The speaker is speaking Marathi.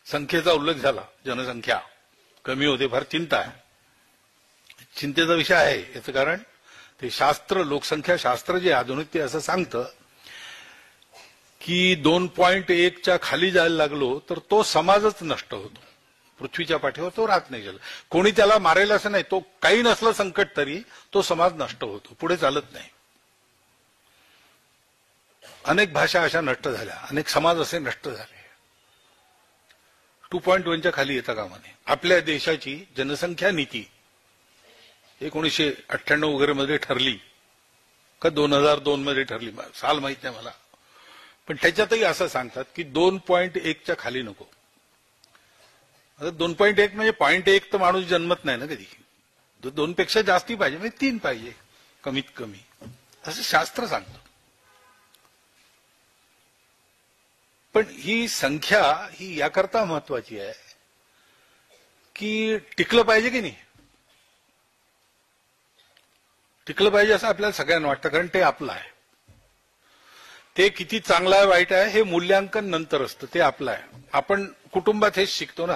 संख्येचा उल्लेख झाला, जनसंख्या कमी होते, फार चिंता आहे. चिंतेचा विषय आहे. याचं कारण ते शास्त्र, लोकसंख्या शास्त्र जे आधुनिक ते असं सांगतं की 2.1च्या खाली जायला लागलो तर तो समाजच नष्ट होतो. पृथ्वीच्या पाठीवर तो राहत नाही. कोणी त्याला मारेल असं नाही, तो काही नसलं संकट तरी तो समाज नष्ट होतो, पुढे चालत नाही. अनेक भाषा अशा नष्ट झाल्या, अनेक समाज असे नष्ट झाले. 2.1च्या खाली येता कामा नये. आपल्या देशाची जनसंख्या नीती 1998 वगैरे मध्ये ठरली का 2002 मध्ये ठरली, साल माहित नाही मला, पण त्याच्यातही असं सांगतात की 2.1च्या खाली नको. 2.1 म्हणजे 0.1 तर माणूस जन्मत नाही ना कधी. 2 पेक्षा जास्ती पाहिजे, म्हणजे 3 पाहिजे कमीत कमी, असं शास्त्र सांगतं. पण ही संख्या ही याकरता महत्वाची आहे की टिकलं पाहिजे की नाही, टिकलं पाहिजे असं आपल्याला सगळ्यांना वाटतं, कारण ते आपलं आहे. ते किती चांगलं आहे वाईट आहे हे मूल्यांकन नंतर असतं, ते आपलं आहे. आपण कुटुंबात हेच शिकतो ना.